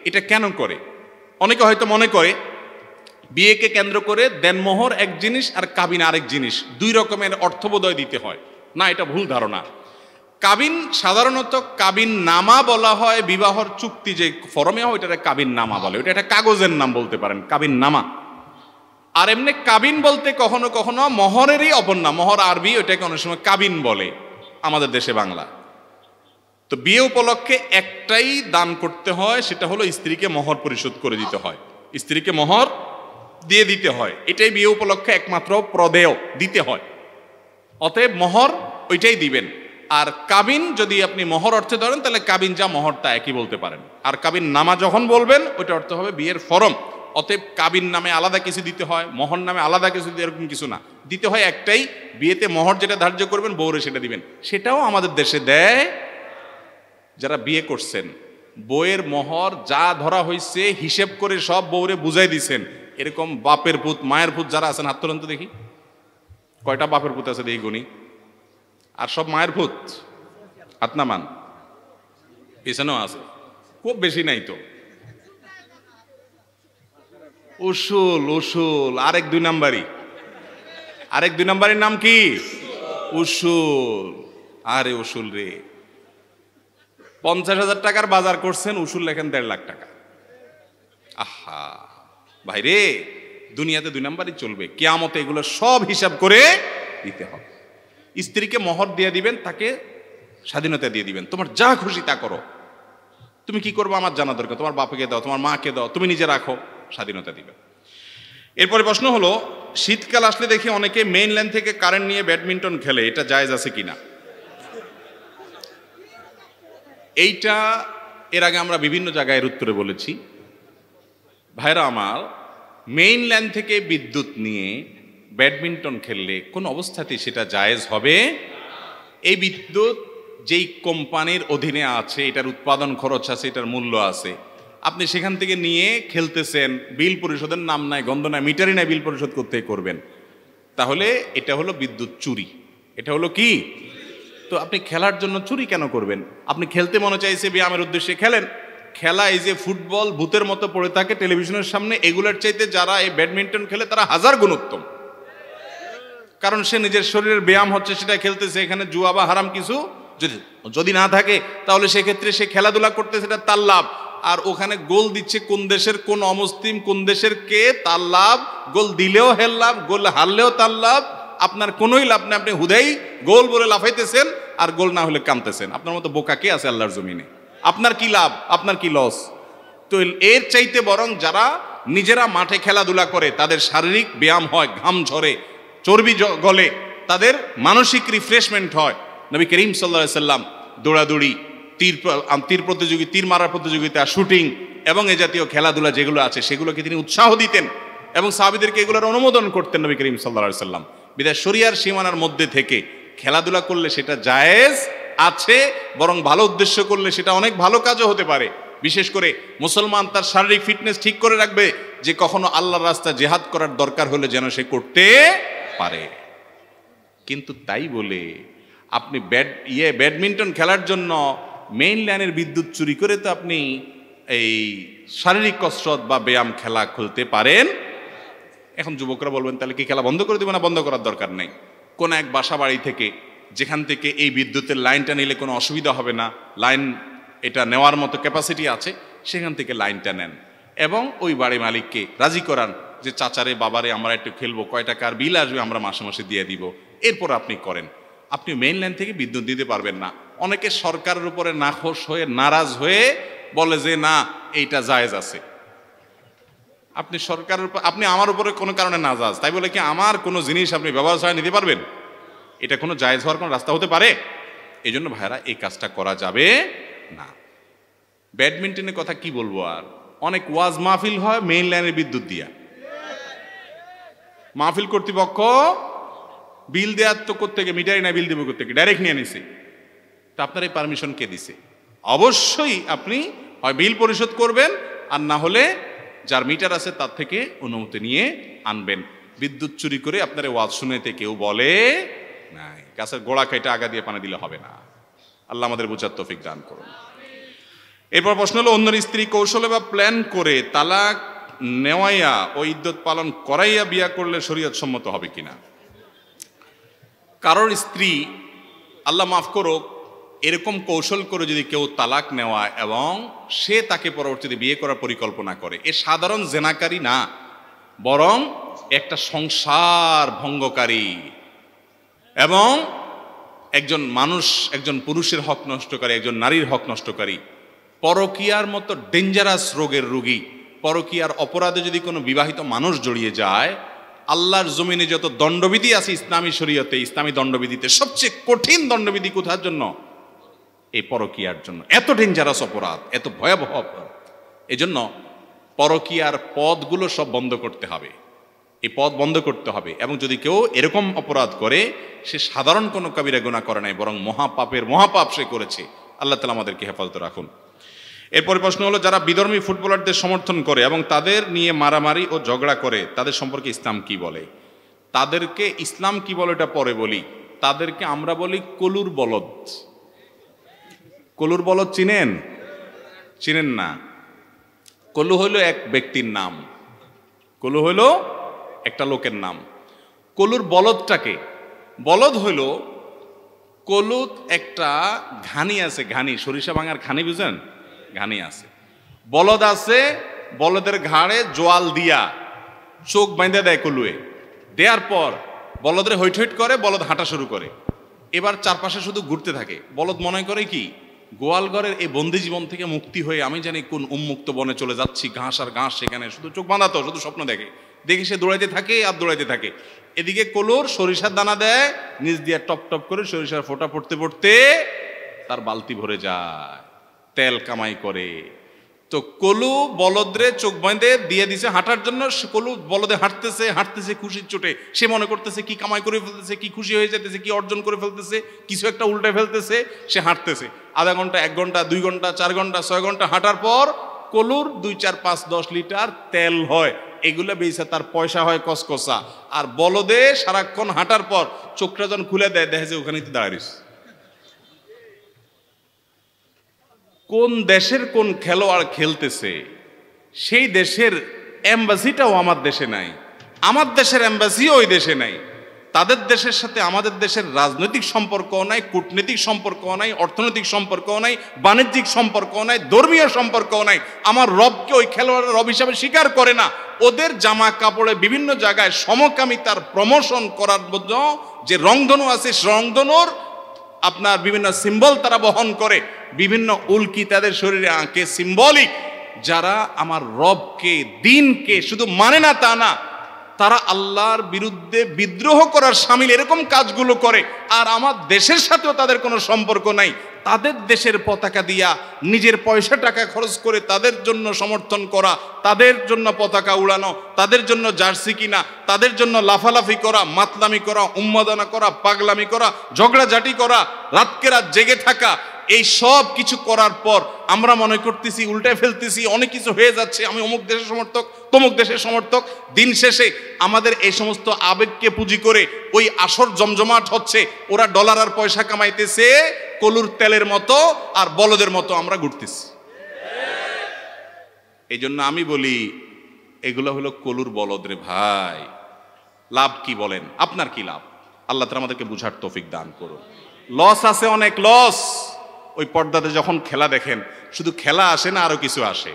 এটা কেন করে। অনেকে হয়তো মনে করে বিয়েকে কেন্দ্র করে দেনমোহর এক জিনিস আর কাবিন আরেক জিনিস, দুই রকমের অর্থবোধয় দিতে হয়। না, এটা ভুল ধারণা। কাবিন সাধারণত কাবিন নামা বলা হয়, বিবাহর চুক্তি যে ফরমে হয় ওইটারে কাবিন নামা বলে, ওইটা একটা কাগজের নাম বলতে পারেন, কাবিন নামা। আর এমনি কাবিন বলতে কখনো কখনো মহরেরই অপর নাম, মহর আরবি, ওইটাকে অনেক সময় কাবিন বলে আমাদের দেশে বাংলা। তো বিয়ে উপলক্ষে একটাই দান করতে হয়, সেটা হলো স্ত্রীকে মহর পরিশোধ করে দিতে হয়, স্ত্রীকে মহর দিয়ে দিতে হয়, এটাই বিয়ে উপলক্ষে একমাত্র প্রদেয় দিতে হয়। অতএব মহর ওইটাই দিবেন। আর কাবিন যদি আপনি মহর অর্থে ধরেন, তাহলে কাবিন যা মহর তা একই বলতে পারেন। আর কাবিন নামা যখন বলবেন, ওইটা অর্থ হবে বিয়ের ফরম। অতএব কাবিন নামে আলাদা কিছু দিতে হয়, মহর নামে আলাদা কিছু, এরকম কিছু না, দিতে হয় একটাই। বিয়েতে মহর যেটা ধার্য করবেন, বউরে সেটা দিবেন। সেটাও আমাদের দেশে দেয়। যারা বিয়ে করছেন, বউয়ের মহর যা ধরা হয়েছে হিসেব করে সব বউরে বুঝাই দিছেন। এরকম বাপের পুত, মায়ের পুত যারা আছেন, হাত তোলেন তো দেখি, কয়টা বাপের পুত আছে দেখি গুনি, আর সব মায়ের পুত হাত নামান। পেছনেও আছে, খুব বেশি নাই তো। উসুল, উসুল আরেক 2 নাম্বারই, আরেক 2 নাম্বারের নাম কি? উসুল। আরে উসুল রে, 50,000 টাকার বাজার করছেন, উসুল লেখেন 1.5 লাখ টাকা। আহা ভাই রে, দুনিয়াতে 2 নাম্বারই চলবে, কিয়ামতে এগুলো সব হিসাব করে দিতে হবে। স্ত্রীকে মোহর দিয়ে দিবেন, তাকে স্বাধীনতা দিয়ে দিবেন, তোমার যা খুশি তা করো, তুমি কি করবো আমার জানা দরকার, তোমার বাপকে দাও, তোমার মাকে দাও, তুমি নিজে রাখো, স্বাধীনতা দিবেন। এরপরে প্রশ্ন হলো, শীতকাল আসলে দেখি অনেকে মেইন লাইন থেকে কারেন্ট নিয়ে ব্যাডমিন্টন খেলে, এটা জায়েজ আছে কিনা? এইটা এর আগে আমরা বিভিন্ন জায়গায় উত্তরে বলেছি। ভাইরা আমার, মেইন লাইন থেকে বিদ্যুৎ নিয়ে ব্যাডমিন্টন খেললে কোন অবস্থাতেই সেটা জায়েজ হবে। এই বিদ্যুৎ যেই কোম্পানির অধীনে আছে, এটার উৎপাদন খরচ আছে, এটার মূল্য আছে, আপনি সেখান থেকে নিয়ে খেলতেছেন, বিল পরিশোধের নাম নাই, গন্ধ নাই, মিটারই নাই, বিল পরিশোধ করতে করবেন, তাহলে এটা হলো বিদ্যুৎ চুরি। এটা হলো কি? তো আপনি খেলার জন্য চুরি কেন করবেন? আপনি খেলতে মনে চাইছে, ব্যায়ামের উদ্দেশ্যে খেলেন। খেলা এই যে ফুটবল ভূতের মতো পড়ে থাকে টেলিভিশনের সামনে, এগুলোর চাইতে যারা এই ব্যাডমিন্টন খেলে তারা 1000 গুণ উত্তম। কারণ সে নিজের শরীরের ব্যায়াম হচ্ছে, সেটা খেলতেছে। এখানে জুয়া বা হারাম কিছু যদি না থাকে, তাহলে সেক্ষেত্রে সে খেলাধুলা করতে, সেটা তার লাভ। আর ওখানে গোল দিচ্ছে কোন দেশের কোন অমুসলিম, কোন দেশের কে, তার লাভ। গোল দিলেও হের লাভ, গোল হারলেও তার লাভ, আপনার কোনোই লাভ নেই। আপনি হুদাই গোল বলে লাফাইতেছেন, আর গোল না হলে কামতেছেন। আপনার মতো বোকা কে আছে আল্লাহর জমিনে? আপনার কি লাভ, আপনার কি লস? তো এর চাইতে বরং যারা নিজেরা মাঠে খেলাধুলা করে, তাদের শারীরিক ব্যায়াম হয়, ঘাম ঝরে, চর্বি গলে, তাদের মানসিক রিফ্রেশমেন্ট হয়। নবী করিম সাল্লাল্লাহু আলাইহি সাল্লাম দৌড়াদৌড়ি, তীর প্রতিযোগিতা, তীর মারার প্রতিযোগিতা, শুটিং এবং এ জাতীয় খেলাধুলা যেগুলো আছে, সেগুলোকে তিনি উৎসাহ দিতেন এবং সাহাবীদেরকে এগুলোর অনুমোদন করতেন নবী করিম সাল্লাল্লাহু আলাইহি সাল্লাম। বিধায় শরিয়ার সীমানার মধ্যে থেকে খেলাধুলা করলে সেটা জায়েজ আছে, বরং ভালো উদ্দেশ্য করলে সেটা অনেক ভালো কাজও হতে পারে। বিশেষ করে মুসলমান তার শারীরিক ফিটনেস ঠিক করে রাখবে, যে কখনো আল্লাহর রাস্তায় জিহাদ করার দরকার হলে যেন সে করতে পারে। কিন্তু তাই বলে আপনি ব্যাডমিন্টন খেলার জন্য মেইন লাইনের বিদ্যুৎ চুরি করে তো আপনি এই শারীরিক কসরত বা ব্যায়াম খেলা খুলতে পারেন। এখন যুবকরা বলবেন, তাহলে কি খেলা বন্ধ করে দেবো? না, বন্ধ করার দরকার নেই। কোন এক বাসা বাড়ি থেকে, যেখান থেকে এই বিদ্যুতের লাইনটা নিলে কোনো অসুবিধা হবে না, লাইন এটা নেওয়ার মতো ক্যাপাসিটি আছে, সেখান থেকে লাইনটা নেন এবং ওই বাড়ি মালিককে রাজি করান যে চাচারে বাবারে আমরা একটু খেলবো, কয় টাকার বিল আসবে আমরা মাসে মাসে দিয়ে দিব, এরপর আপনি করেন। আপনি মেইন লাইন থেকে বিদ্যুৎ দিতে পারবেন না। অনেকে সরকারের উপরে নাখোশ হয়ে, নারাজ হয়ে বলে যে না, এইটা জায়েজ আছে। আপনি সরকারের উপর, আপনি আমার উপরে কোনো কারণে নারাজ, তাই বলে কি আমার কোনো জিনিস আপনি ব্যবহার ছাড়া নিতে পারবেন? এটা কোনো জায়েজ হওয়ার কোনো রাস্তা হতে পারে? এই জন্য ভাইরা, এই কাজটা করা যাবে না। ব্যাডমিন্টনের কথা কি বলবো আর, অনেক ওয়াজ মাহফিল হয় মেইন লাইনের বিদ্যুৎ দিয়া। মাহফিল কর্তৃপক্ষ বিল দেওয়ার তো কোত্থেকে, মিটারই না, বিল দেবো কোত্থেকে, ডাইরেক্ট নিয়ে নিছে। তা আপনার এই পারমিশন কে দিছে? অবশ্যই আপনি হয় বিল পরিশোধ করবেন, আর না হলে যার মিটার আছে তার থেকে অনুমতি নিয়ে আনবেন। বিদ্যুৎ চুরি করে আপনার ওয়াজ শুনেতে কেউ বলে নাই। গাছের গোড়া কেটে আগা দিয়ে পানি দিলে হবে না। আল্লাহ আমাদের বোঝার তৌফিক দান করুন। এরপর প্রশ্ন হলো, অন্যের স্ত্রী কৌশলে বা প্ল্যান করে তালাক নেওয়াইয়া ও ইদ্যত পালন করাইয়া বিয়া করলে শরীয়ত সম্মত হবে কিনা? কারোর স্ত্রী, আল্লাহ মাফ করুক, এরকম কৌশল করে যদি কেউ তালাক নেওয়া এবং সে তাকে পরবর্তীতে বিয়ে করার পরিকল্পনা করে, এ সাধারণ জেনাকারী না, বরং একটা সংসার ভঙ্গকারী এবং একজন মানুষ, একজন পুরুষের হক নষ্টকারী, একজন নারীর হক নষ্টকারী, পরকীয়ার মতো ডেঞ্জারাস রোগের রোগী। পরকীয়ার অপরাধে যদি কোনো বিবাহিত মানুষ জড়িয়ে যায়, আল্লাহর জমিনে যত দণ্ডবিধি আছে ইসলামী শরীয়তে, ইসলামী দণ্ডবিধিতে সবচেয়ে কঠিন দণ্ডবিধি কোথার জন্য? এই পরকীয়ার জন্য। এত ডেঞ্জারাস অপরাধ, এত ভয়াবহ অপরাধ। এই জন্য পরকীয়ার পথগুলো সব বন্ধ করতে হবে, এই পথ বন্ধ করতে হবে। এবং যদি কেউ এরকম অপরাধ করে, সে সাধারণ কোনো কবিরা গুনাহ করে নাই, বরং মহাপাপের মহাপাপ সে করেছে। আল্লাহ তাআলা আমাদেরকে হেফাজত রাখুন। এরপরে প্রশ্ন হলো, যারা বিধর্মী ফুটবলারদের সমর্থন করে এবং তাদের নিয়ে মারামারি ও ঝগড়া করে, তাদের সম্পর্কে ইসলাম কি বলে? তাদেরকে ইসলাম কি বলে এটা পরে বলি। তাদেরকে আমরা বলি কলুর বলদ। কলুর বলদ চিনেন? চিনেন না? কলু হইল এক ব্যক্তির নাম, কলু হইল একটা লোকের নাম। কলুর বলদটাকে, বলদ হইল, কলুত একটা ঘানি আছে, ঘানি, সরিষা ভাঙার ঘানি, বুঝেন? ঘানি আছে, বলদ আছে, বলদের ঘাড়ে জোয়াল দিয়া চোখ বাইন্ধে দেয় কলুয়ে, দেওয়ার পর বলদরে হৈট হৈট করে, বলদ হাঁটা শুরু করে। এবার চারপাশে শুধু ঘুরতে থাকে। বলদ মনে করে কি গোয়ালঘরের এই বন্দি জীবন থেকে মুক্তি হয়ে আমি জানি কোন উন্মুক্ত বনে চলে যাচ্ছি, ঘাস আর ঘাস, সেখানে শুধু চোখ বাঁধা তো, শুধু স্বপ্ন দেখে দেখে সে দৌড়াইতে থাকে আর দৌড়াইতে থাকে। এদিকে কলুর সরিষার দানা দেয়, নিচ দিয়ে টপ টপ করে সরিষার ফোঁটা পড়তে পড়তে তার বালতি ভরে যায়, তেল কামাই করে। তো কলু বলদরে চোখ বাঁধে দিয়ে দিছে হাঁটার জন্য। কলু বলদে হাঁটতেছে হাঁটতেছে খুশির চোটে, সে মনে করতেছে কি কামাই করে ফেলতেছে, কি খুশি হয়ে যেতেছে, কি অর্জন করে ফেলতেছে, কিছু একটা উল্টে ফেলতেছে। সে হাঁটতেছে আধা ঘন্টা, 1 ঘন্টা, 2 ঘন্টা, 4 ঘন্টা, 6 ঘন্টা হাঁটার পর কলুর 2, 4, 5, 10 লিটার তেল হয়। এগুলো বেচে তার পয়সা হয় কসকসা। আর বলদে সারাক্ষণ হাঁটার পর চোখটা যখন খুলে দেয়, দেখে যে ওখানেই তো দাঁড়িয়েছ। কোন দেশের কোন খেলোয়াড় খেলতেছে সেই দেশের এম্বাসিটাও আমার দেশে নাই, আমার দেশের এম্বাসিও ওই দেশে নাই। তাদের দেশের সাথে আমাদের দেশের রাজনৈতিক সম্পর্কও নাই, কূটনৈতিক সম্পর্কও নাই, অর্থনৈতিক সম্পর্কও নাই, বাণিজ্যিক সম্পর্কও নাই, ধর্মীয় সম্পর্কও নাই। আমার রবকে ওই খেলোয়াড়ের রব হিসাবে স্বীকার করে না। ওদের জামা কাপড়ে বিভিন্ন জায়গায় সমকামিতার প্রমোশন করার জন্য যে রংধনু আছে, রংধনুর আপনার বিভিন্ন সিম্বল তারা বহন করে, বিভিন্ন উল্কি তাদের শরীরে আঁকে, সিম্বলিক। যারা আমার রবকে, দিনকে শুধু মানে না তা না, তারা আল্লাহর বিরুদ্ধে বিদ্রোহ করার শামিল এরকম কাজগুলো করে। আর আমার দেশের সাথেও তাদের কোনো সম্পর্ক নাই। তাদের দেশের পতাকা দিয়া নিজের পয়সা টাকা খরচ করে তাদের জন্য সমর্থন করা, তাদের জন্য পতাকা উড়ানো, তাদের জন্য জার্সি কিনা, তাদের জন্য লাফালাফি করা, মাতলামি করা, উন্মাদনা করা, পাগলামি করা, ঝগড়াঝাটি করা, রাতকে রাত জেগে থাকা, এই সব কিছু করার পর আমরা মনে করতেছি, উল্টে ফেলতেছি, অনেক কিছু হয়ে যাচ্ছে, আমি অমুক দেশের সমর্থক, তমুক দেশের সমর্থক। দিন শেষে আমাদের এই সমস্ত আবেগকে পুঁজি করে ওই আসর জমজমাট হচ্ছে। ওরা ডলার আর পয়সা কামাইতেছে কলুর তেলের মতো, আর বলদের মতো আমরা ঘুরতেছি। এই জন্য আমি বলি এগুলো হলো কলুর বলদ রে ভাই। লাভ কি বলেন? আপনার কি লাভ? আল্লাহ তাআলা আমাদেরকে বুঝার তৌফিক দান করুন। লস আছে, অনেক লস। ওই পর্দাতে যখন খেলা দেখেন, শুধু খেলা আসে না, আরো কিছু আসে।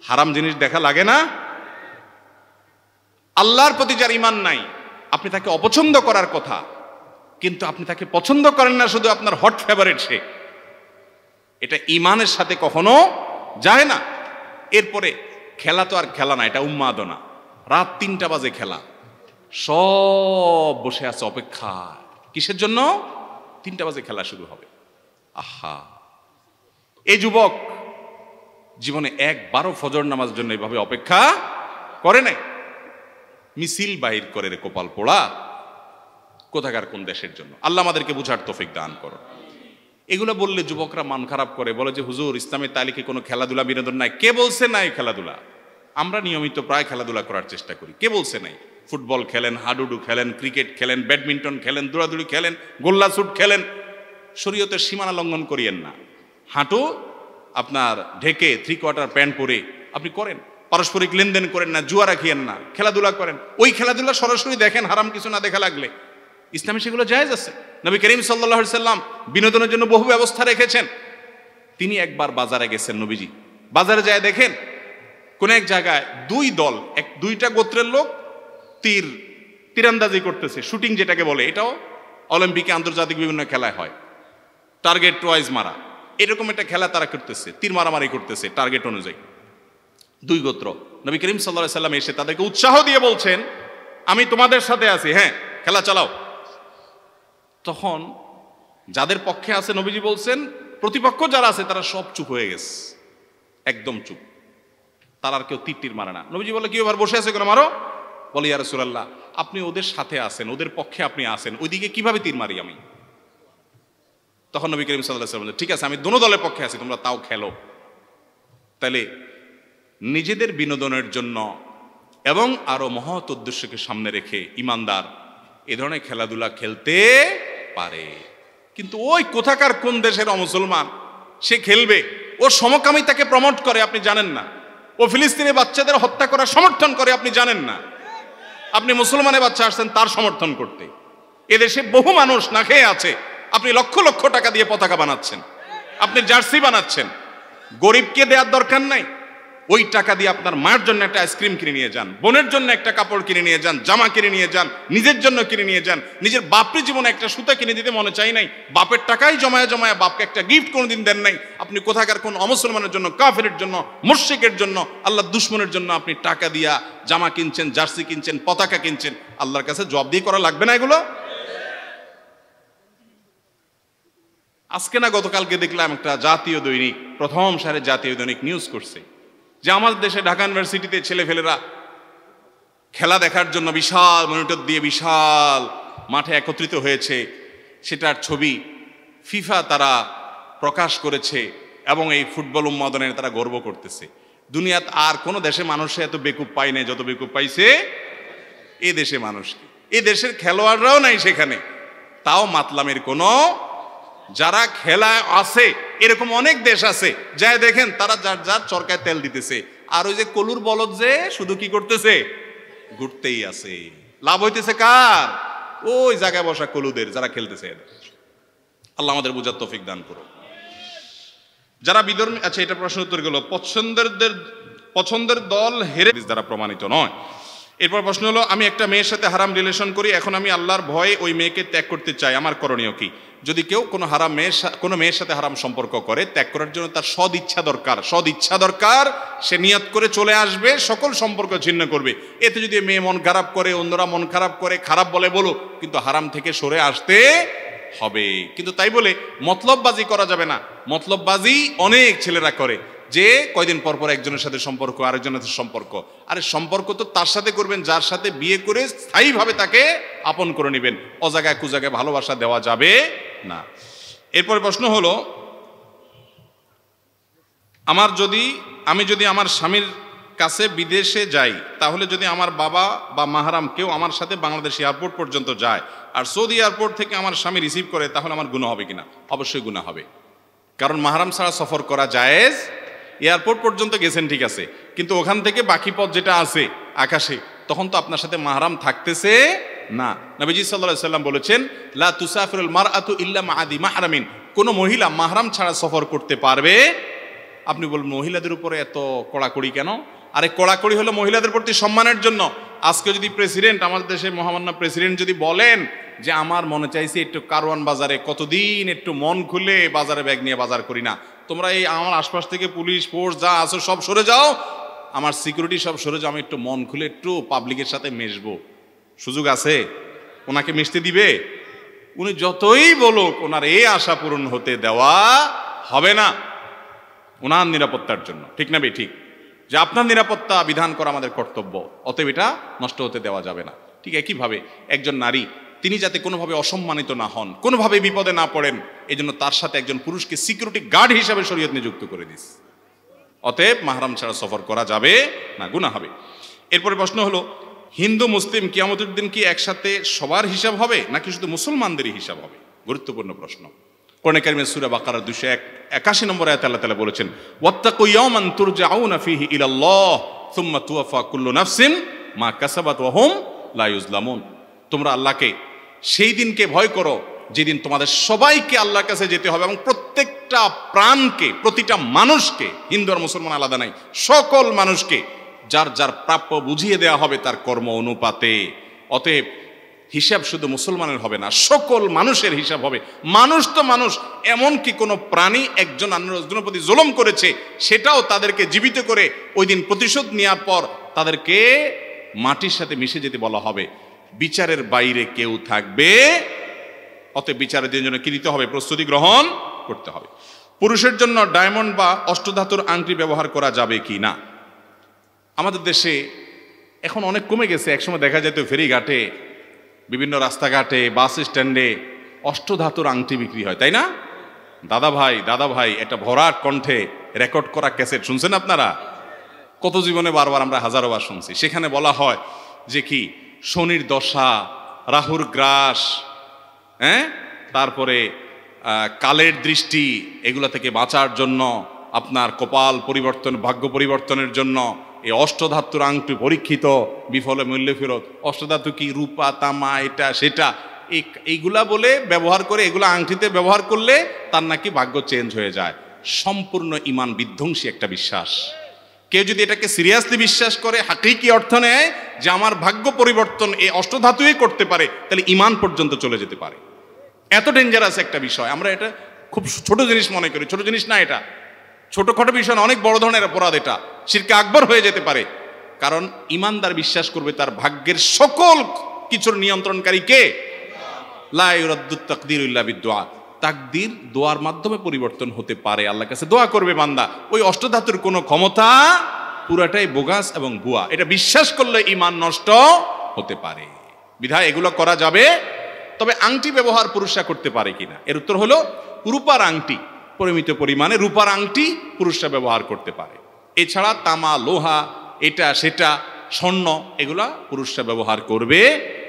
হারাম জিনিস দেখা লাগে না? আল্লাহর প্রতি যার ঈমান নাই, আপনি তাকে অপছন্দ করার কথা, কিন্তু আপনি তাকে পছন্দ করেন না, শুধু আপনার হট ফেভারিট সে। এটা ঈমানের সাথে কখনো যায় না। এরপরে খেলা তো আর খেলা না, এটা উন্মাদনা। রাত 3টা বাজে খেলা, সব বসে আছে অপেক্ষা। কিসের জন্য? 3টা বাজে খেলা শুরু হবে। আহা, এই যুবক জীবনে একবারও ফজর নামাজের জন্য এভাবে অপেক্ষা করে নাই। মিছিল বাহির করে রে কপাল পোড়া, কোথাকার কোন দেশের জন্য। আল্লাহ আমাদেরকে বুঝার তৌফিক দান করো। এগুলো বললে যুবকরা মন খারাপ করে, বলে যে হুজুর ইসলামের তালিকে কোনো খেলাধুলা বিনোদন নাই। কে বলছে নাই খেলাধুলা? আমরা নিয়মিত প্রায় খেলাধুলা করার চেষ্টা করি। কে বলছে নাই? ফুটবল খেলেন, হাডুডু খেলেন, ক্রিকেট খেলেন, ব্যাডমিন্টন খেলেন, দৌড়াদৌড়ি খেলেন, গোল্লা শুট খেলেন। শরীয়তের সীমানা লঙ্ঘন করিয়েন না। হাঁটু আপনার ঢেকে 3/4 প্যান্ট পরে আপনি করেন, পারস্পরিক লেনদেন করেন না, জুয়া রাখিয়েন না, খেলাধুলা করেন। ওই খেলাধুলা সরাসরি দেখেন, হারাম কিছু না দেখা লাগলে। ইসলামে সেগুলো জায়েজ আছে। নবী করিম সাল্লাল্লাহু আলাইহি সাল্লাম বিনোদনের জন্য বহু ব্যবস্থা রেখেছেন। তিনি একবার বাজারে গেছেন, নবীজি বাজারে যায় দেখেন কোন এক জায়গায় 2 দল, 2টা গোত্রের লোক তীরন্দাজি করতেছে, শুটিং যেটাকে বলে। এটাও অলিম্পিকে, আন্তর্জাতিক বিভিন্ন খেলায় হয়, টার্গেট ওয়াইজ মারা। এরকম একটা খেলা তারা করতেছে, তীর মারামারি করতেছে টার্গেট অনুযায়ী। 2 গোত্র। নবী করিম সাল্লাল্লাহু আলাইহি সাল্লাম এসে তাদেরকে উৎসাহ দিয়ে বলছেন, আমি তোমাদের সাথে আছি, হ্যাঁ খেলা চালাও। তখন যাদের পক্ষে আছে নবীজি বলছেন, প্রতিপক্ষ যারা আছে তারা সব চুপ হয়ে গেছে, একদম চুপ। তারা আর কেউ তীর মারে না। নবীজি বলে, কি এবার বসে আছে কেন, মারো। বলে, ইয়া রাসূলুল্লাহ, আপনি ওদের সাথে আছেন, ওদের পক্ষে আপনি আছেন, ওইদিকে কিভাবে তীর মারি আমি? তখন নবী করিম সাল্লাল্লাহু আলাইহি ওয়াসাল্লাম বলেন, ঠিক আছে, আমি দোনো দলের পক্ষে আছি, তোমরা তাও খেলো। তাহলে নিজেদের বিনোদনের জন্য এবং আরো মহৎ উদ্দেশ্যকে সামনে রেখে ইমানদার এ ধরনের খেলাধুলা খেলতে পারে। কিন্তু ওই কোথাকার কোন দেশের অমুসলমান সে খেলবে, ও সমকামিতাকে প্রমোট করে, আপনি জানেন না। ও ফিলিস্তিনি বাচ্চাদের হত্যা করার সমর্থন করে, আপনি জানেন না। আপনি মুসলমানের বাচ্চা আসছেন তার সমর্থন করতে। এদেশে বহু মানুষ না খেয়ে আছে, আপনি লক্ষ লক্ষ টাকা দিয়ে পতাকা বানাচ্ছেন, আপনি জার্সি বানাচ্ছেন। গরিবকে দেওয়ার দরকার নাই, ওই টাকা দিয়ে আপনার মায়ের জন্য একটা আইসক্রিম কিনে নিয়ে যান, বোনের জন্য একটা কাপড় কিনে নিয়ে যান, জামা কিনে নিয়ে যান, নিজের জন্য কিনে নিয়ে যান। নিজের বাপরে জীবনে একটা সুতা কিনে দিতে মনে চাই নাই, বাপের টাকাই জমায়া জমায়া বাপকে একটা গিফট কোনোদিন দেন নাই। আপনি কোথাকার কোন অমুসলমানের জন্য, কাফেরের জন্য, মুশরিকের জন্য, আল্লাহর দুশমনের জন্য আপনি টাকা দিয়া জামা কিনছেন, জার্সি কিনছেন, পতাকা কিনছেন। আল্লাহর কাছে জবাব দিয়ে করা লাগবে না এগুলো? আজকে না গতকালকে দেখলাম একটা জাতীয় দৈনিক, প্রথম সারে জাতীয় দৈনিক নিউজ করছে যে আমাদের দেশে ঢাকা ইউনিভার্সিটিতে ছেলেফেলেরা খেলা দেখার জন্য বিশাল মনিটর দিয়ে বিশাল মাঠে একত্রিত হয়েছে, সেটার ছবি ফিফা তারা প্রকাশ করেছে এবং এই ফুটবল উন্মাদনের তারা গর্ব করতেছে। দুনিয়াত আর কোনো দেশে মানুষে এত বেকুব পায় নাই যত বেকুব পাইছে এ দেশে মানুষকে। এ দেশের খেলোয়াড়রাও নাই সেখানে, তাও মাতলামের কোনো, যারা খেলায় আছে এরকম অনেক দেশ আছে যাই দেখেন তারা যার যার চরকায় তেল দিতেছে, আর ওই যে কলুর বলদ যে শুধু কি করতেছে, ঘুরতেই আছে। লাভ হইতেছে কার? ওই জায়গায় বসা কলুদের, যারা খেলতেছে এদের। আল্লাহ আমাদের বুঝার তৌফিক দান করো। যারা বিধর্মী, আচ্ছা এটা প্রশ্ন উত্তর গেল। পছন্দের দল হেরে দ্বারা প্রমাণিত নয়। এরপর প্রশ্ন হলো, আমি একটা মেয়ের সাথে হারাম রিলেশন করি, এখন আমি আল্লাহর ভয়ে ওই মেয়েকে ত্যাগ করতে চাই, আমার করণীয় কি? যদি কেউ কোনো মেয়ের সাথে হারাম সম্পর্ক করে, ত্যাগ করার জন্য তার সদ ইচ্ছা দরকার। সে নিয়ত করে চলে আসবে, সকল সম্পর্ক ছিন্ন করবে। এতে যদি মেয়ে মন খারাপ করে, অন্যরা মন খারাপ করে, খারাপ বলে বলো, কিন্তু হারাম থেকে সরে আসতে হবে। কিন্তু তাই বলে মতলববাজি করা যাবে না। মতলববাজি অনেক ছেলেরা করে, যে কয়দিন পর পর একজনের সাথে সম্পর্ক, আরেকজনের সাথে সম্পর্ক। আরে সম্পর্ক তো তার সাথে করবেন যার সাথে বিয়ে করে স্থায়ীভাবে তাকে আপন করে নেবেন, অজাগায় কুজাগায় ভালোবাসা দেওয়া যাবে না। এরপর প্রশ্ন হলো, আমি যদি আমার স্বামীর কাছে বিদেশে যাই, তাহলে যদি আমার বাবা বা মাহারাম কেউ আমার সাথে বাংলাদেশ এয়ারপোর্ট পর্যন্ত যায় আর সৌদি এয়ারপোর্ট থেকে আমার স্বামী রিসিভ করে, তাহলে আমার গুনাহ হবে কিনা? অবশ্যই গুনাহ হবে, কারণ মাহারাম ছাড়া সফর করা জায়েজ। এয়ারপোর্ট পর্যন্ত গেছেন ঠিক আছে, কিন্তু ওখান থেকে বাকি পথ যেটা আছে আকাশে, তখন তো আপনার সাথে মাহারাম থাকতেছে না। নবীজি সাল্লাল্লাহু আলাইহি ওয়াসাল্লাম বলেছেন, লা তুসাফিরুল মারআতু ইল্লা মা আদি মাহরামিন, কোন মহিলা মাহরাম ছাড়া সফর করতে পারবে। আপনি বলবেন মহিলাদের উপরে এত কড়াকড়ি কেন? আরে কড়াকড়ি হলো মহিলাদের প্রতি সম্মানের জন্য। আজকে যদি প্রেসিডেন্ট, আমাদের দেশের মহামান্য প্রেসিডেন্ট যদি বলেন যে আমার মনে চাইছে একটু কারওয়ান বাজারে, কতদিন একটু মন খুলে বাজারে ব্যাগ নিয়ে বাজার করি না, তোমরা এই আমার আশপাশ থেকে পুলিশ ফোর্স যা আছো সব সরে যাও, আমার সিকিউরিটি সব সরে যাও, আমি একটু মন খুলে একটু পাবলিকের সাথে মিশবো, সুযোগ আছে? ওনাকে মিশতে দিবে? উনি যতই বলুক, ওনার এই আশা পূরণ হতে দেওয়া হবে না, ওনার নিরাপত্তার জন্য। ঠিক না বে ঠিক? যে আপনার নিরাপত্তা বিধান করা আমাদের কর্তব্য, অতএব এটা নষ্ট হতে দেওয়া যাবে না। ঠিক একইভাবে একজন নারী, তিনি যাতে কোনোভাবে অসম্মানিত না হন, কোনোভাবে বিপদে না পড়েন, এই জন্য তার সাথে একজন পুরুষকে সিকিউরিটি গার্ড হিসাবে শরীয়ত নিযুক্ত করে দিস। অতএব মাহরাম ছাড়া সফর করা যাবে না, গুনাহ হবে। এরপরে প্রশ্ন হলো, হিন্দু মুসলিম কিয়ামতের দিন কি একসাথে সবার হিসাব হবে নাকি শুধু মুসলমানদেরই হিসাব হবে? গুরুত্বপূর্ণ প্রশ্ন। কোরআনে কারিমে সূরা বাকারা 281 নম্বর আয়াতে আল্লাহ তাআলা বলেছেন, ওয়াত্তাকু ইয়াওমান তুরজাউনা ফীহি ইলাল্লাহ সুম্মা তুওয়াফা কুল্লু নাফসিন মা কাসাবাত ওয়া হুম লা ইউজলামুন। তোমরা আল্লাহকে, সেই দিনকে ভয় করো যেদিন তোমাদের সবাইকে আল্লাহর কাছে যেতে হবে, এবং প্রত্যেকটা প্রাণকে, প্রতিটা মানুষকে, হিন্দু আর মুসলমান আলাদা নাই, সকল মানুষকে যার যার প্রাপ্য বুঝিয়ে দেওয়া হবে তার কর্ম অনুপাতে। অতএব হিসাব শুধু মুসলমানের হবে না, সকল মানুষের হিসাব হবে। মানুষ তো মানুষ, এমনকি কোনো প্রাণী একজন অন্যজনের প্রতি জুলুম করেছে, সেটাও তাদেরকে জীবিত করে ওই দিন প্রতিশোধ নেওয়ার পর তাদেরকে মাটির সাথে মিশে যেতে বলা হবে। বিচারের বাইরে কেউ থাকবে। অতএব বিচারের দিনের জন্য কি দিতে হবে? প্রস্তুতি গ্রহণ করতে হবে। পুরুষের জন্য ডায়মন্ড বা অষ্টধাতুর আংটি ব্যবহার করা যাবে কি না? আমাদের দেশে এখন অনেক কমে গেছে। একসময় দেখা যেত ফেরিঘাটে, বিভিন্ন রাস্তাঘাটে, বাস স্ট্যান্ডে অষ্টধাতুর আংটি বিক্রি হয়, তাই না? দাদা ভাই একটা ভরাট কণ্ঠে রেকর্ড করা ক্যাসেট শুনছেন আপনারা? কত জীবনে বারবার আমরা হাজারো বার শুনছি। সেখানে বলা হয় যে কি শনির দশা, রাহুর গ্রাস, তারপরে কালের দৃষ্টি, এগুলা থেকে বাঁচার জন্য, আপনার কপাল পরিবর্তন, ভাগ্য পরিবর্তনের জন্য এই অষ্টধাতুর আংটি পরীক্ষিত, বিফলে মূল্য ফেরত। অষ্টধাতু কি? রূপা, তামা, এটা সেটা, এইগুলা বলে ব্যবহার করে, এগুলা আংটিতে ব্যবহার করলে তার নাকি ভাগ্য চেঞ্জ হয়ে যায়। সম্পূর্ণ ইমান বিধ্বংসী একটা বিশ্বাস। কেউ যদি এটাকে সিরিয়াসলি বিশ্বাস করে, হাকিকি অর্থ নেয় যে আমার ভাগ্য পরিবর্তন এই অষ্টধাতুই করতে পারে, তাহলে ঈমান পর্যন্ত চলে যেতে পারে। এত ডেঞ্জারাস একটা বিষয়। আমরা এটা খুব ছোট জিনিস মনে করি, ছোট জিনিস না এটা, ছোটখাটো বিষয় না, অনেক বড় ধরনের অপরাধ এটা, শিরকে আকবর হয়ে যেতে পারে। কারণ ঈমানদার বিশ্বাস করবে তার ভাগ্যের সকল কিছুর নিয়ন্ত্রণকারী কে? লা ইউরাদ্দুত তাকদীরু ইল্লা বিদ্দুআ, তাকদীর দোয়ার মাধ্যমে পরিবর্তন হতে পারে। আল্লাহর কাছে দোয়া করবে বান্দা, ওই অষ্টধাতুর কোনো ক্ষমতা, পুরাটাই বোগাস এবং ভুয়া। এটা বিশ্বাস করলে ঈমান নষ্ট হতে পারে। বিধায় এগুলো করা যাবে। তবে আংটি ব্যবহার পুরুষরা করতে পারে কিনা, এর উত্তর হলো রূপার আংটি, পরিমিত পরিমাণে রূপার আংটি পুরুষরা ব্যবহার করতে পারে। এছাড়া তামা, লোহা, এটা সেটা, স্বর্ণ, এগুলা পুরুষরা ব্যবহার করবে।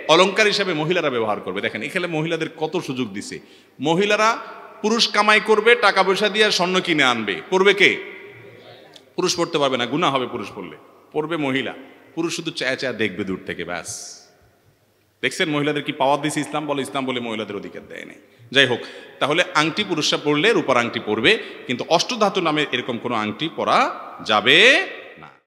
অলংকার হিসাবে মহিলারা ব্যবহার করবে। দেখেন এখানে মহিলাদের কত সুযোগ দিছে। মহিলারা পুরুষ কামাই করবে, টাকা পয়সা দিয়ে স্বর্ণ কিনে আনবে, পড়বে কে? পুরুষ পড়তে পারবে না, গুনাহ হবে পুরুষ পড়লে, পড়বে মহিলা। পুরুষ শুধু চায়া চায়া দেখবে দূর থেকে, ব্যাস। দেখছেন মহিলাদের কি পাওয়ার দিছে ইসলাম? বলে ইসলাম বলে মহিলাদের অধিকার দেয় নাই। যাই হোক, তাহলে আংটি পুরুষরা পড়লে রূপার আংটি পরবে, কিন্তু অষ্টধাতু নামে এরকম কোনো আংটি পরা যাবে